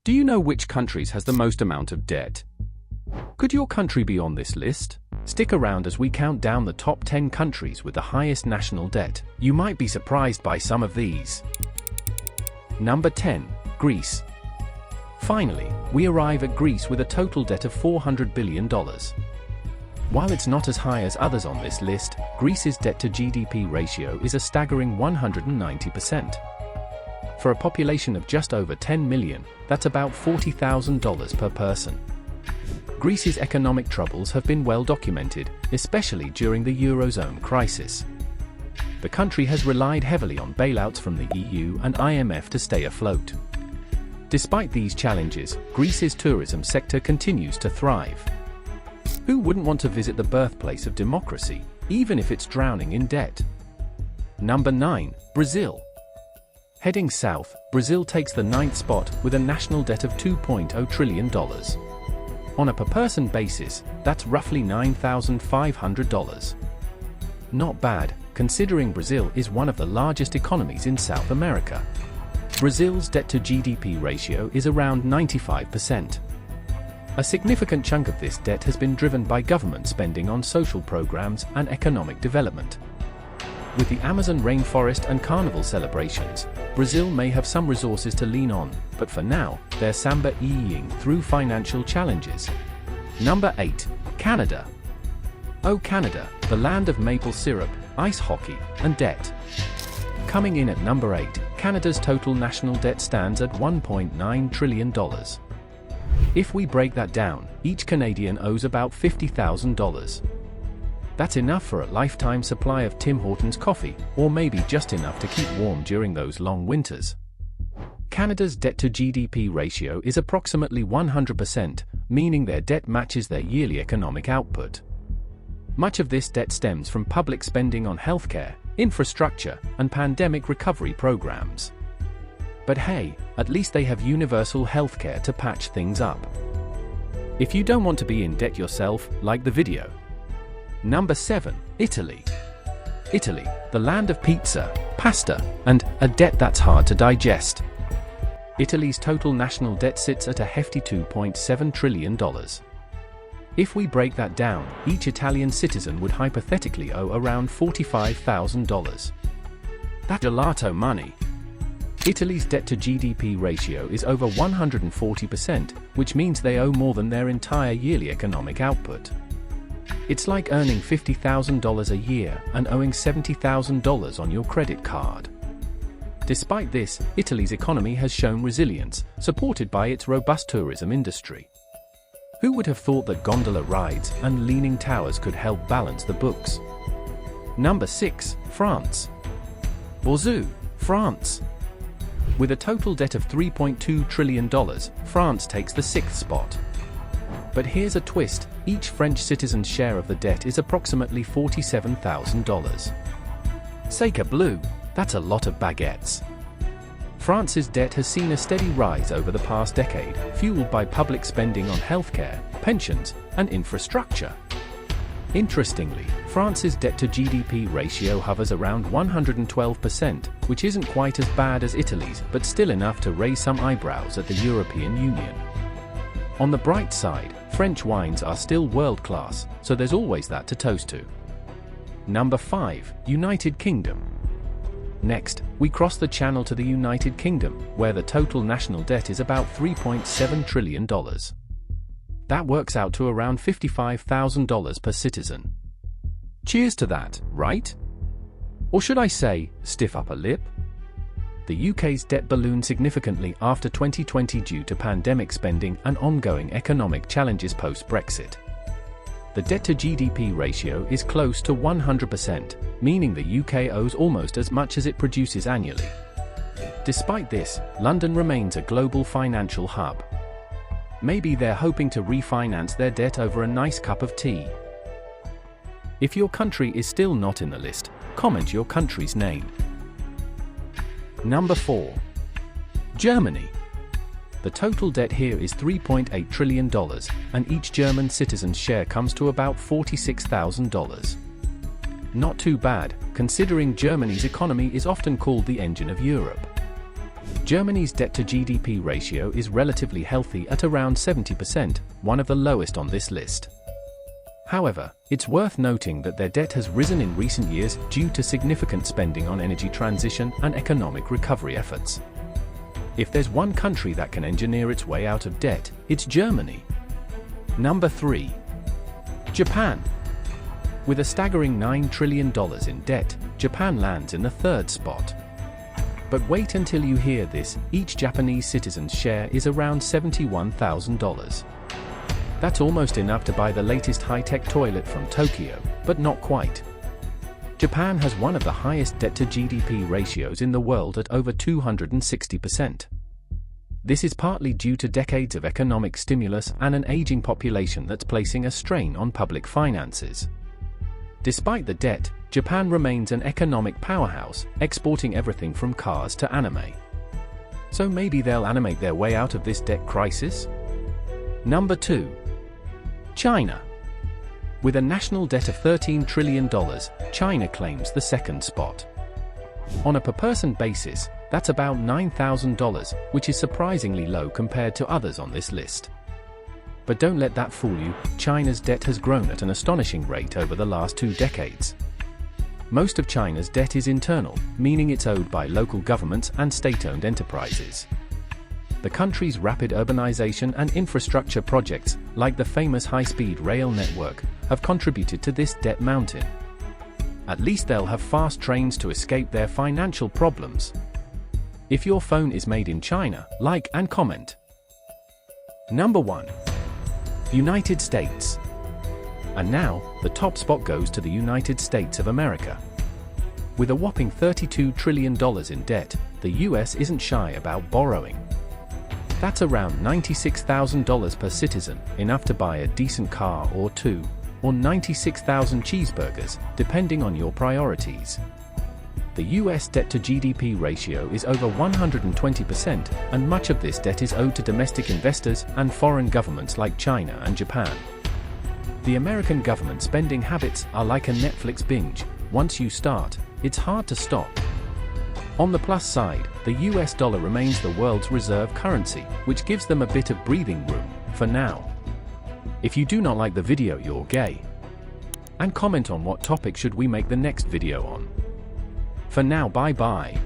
Do you know which countries has the most amount of debt? Could your country be on this list? Stick around as we count down the top 10 countries with the highest national debt. You might be surprised by some of these. Number 10. Greece. Finally, we arrive at Greece with a total debt of $400 billion. While it's not as high as others on this list, Greece's debt-to-GDP ratio is a staggering 190%. For a population of just over 10 million, that's about $40,000 per person. Greece's economic troubles have been well documented, especially during the Eurozone crisis. The country has relied heavily on bailouts from the EU and IMF to stay afloat. Despite these challenges, Greece's tourism sector continues to thrive. Who wouldn't want to visit the birthplace of democracy, even if it's drowning in debt? Number 9. Brazil. Heading south, Brazil takes the 9th spot with a national debt of $2.0 trillion. On a per-person basis, that's roughly $9,500. Not bad, considering Brazil is one of the largest economies in South America. Brazil's debt-to-GDP ratio is around 95%. A significant chunk of this debt has been driven by government spending on social programs and economic development. With the Amazon rainforest and carnival celebrations, Brazil may have some resources to lean on, but for now, they're samba-ing through financial challenges. Number 8. Canada. Oh Canada, the land of maple syrup, ice hockey, and debt. Coming in at number 8, Canada's total national debt stands at $1.9 trillion. If we break that down, each Canadian owes about $50,000. That's enough for a lifetime supply of Tim Hortons coffee, or maybe just enough to keep warm during those long winters. Canada's debt-to-GDP ratio is approximately 100%, meaning their debt matches their yearly economic output. Much of this debt stems from public spending on healthcare, infrastructure, and pandemic recovery programs. But hey, at least they have universal healthcare to patch things up. If you don't want to be in debt yourself, like the video. Number 7. Italy. Italy, the land of pizza, pasta, and a debt that's hard to digest. Italy's total national debt sits at a hefty $2.7 trillion. If we break that down, each Italian citizen would hypothetically owe around $45,000. That's gelato money. Italy's debt-to-GDP ratio is over 140%, which means they owe more than their entire yearly economic output. It's like earning $50,000 a year and owing $70,000 on your credit card. Despite this, Italy's economy has shown resilience, supported by its robust tourism industry. Who would have thought that gondola rides and leaning towers could help balance the books? Number 6. France. Bonjour, France. With a total debt of $3.2 trillion, France takes the 6th spot. But here's a twist, each French citizen's share of the debt is approximately $47,000. Sacre bleu, that's a lot of baguettes. France's debt has seen a steady rise over the past decade, fueled by public spending on healthcare, pensions, and infrastructure. Interestingly, France's debt-to-GDP ratio hovers around 112%, which isn't quite as bad as Italy's, but still enough to raise some eyebrows at the European Union. On the bright side, French wines are still world-class, so there's always that to toast to. Number 5. United Kingdom. Next, we cross the channel to the United Kingdom, where the total national debt is about $3.7 trillion. That works out to around $55,000 per citizen. Cheers to that, right? Or should I say, stiff upper lip? The UK's debt ballooned significantly after 2020 due to pandemic spending and ongoing economic challenges post-Brexit. The debt-to-GDP ratio is close to 100%, meaning the UK owes almost as much as it produces annually. Despite this, London remains a global financial hub. Maybe they're hoping to refinance their debt over a nice cup of tea. If your country is still not in the list, comment your country's name. Number 4. Germany. The total debt here is $3.8 trillion, and each German citizen's share comes to about $46,000. Not too bad, considering Germany's economy is often called the engine of Europe. Germany's debt-to-GDP ratio is relatively healthy at around 70%, one of the lowest on this list. However, it's worth noting that their debt has risen in recent years due to significant spending on energy transition and economic recovery efforts. If there's one country that can engineer its way out of debt, it's Germany. Number 3. Japan. With a staggering $9 trillion in debt, Japan lands in the third spot. But wait until you hear this, each Japanese citizen's share is around $71,000. That's almost enough to buy the latest high-tech toilet from Tokyo, but not quite. Japan has one of the highest debt-to-GDP ratios in the world at over 260%. This is partly due to decades of economic stimulus and an aging population that's placing a strain on public finances. Despite the debt, Japan remains an economic powerhouse, exporting everything from cars to anime. So maybe they'll animate their way out of this debt crisis? Number 2. China. With a national debt of $13 trillion, China claims the second spot. On a per-person basis, that's about $9,000, which is surprisingly low compared to others on this list. But don't let that fool you, China's debt has grown at an astonishing rate over the last 2 decades. Most of China's debt is internal, meaning it's owed by local governments and state-owned enterprises. The country's rapid urbanization and infrastructure projects, like the famous high-speed rail network, have contributed to this debt mountain. At least they'll have fast trains to escape their financial problems. If your phone is made in China, like and comment. Number 1. United States. And now, the top spot goes to the United States of America. With a whopping $32 trillion in debt, the US isn't shy about borrowing. That's around $96,000 per citizen, enough to buy a decent car or two, or 96,000 cheeseburgers, depending on your priorities. The US debt-to-GDP ratio is over 120%, and much of this debt is owed to domestic investors and foreign governments like China and Japan. The American government spending habits are like a Netflix binge. Once you start, it's hard to stop. On the plus side, the US dollar remains the world's reserve currency, which gives them a bit of breathing room, for now. If you do not like the video, you're gay. And comment on what topic should we make the next video on. For now, bye bye.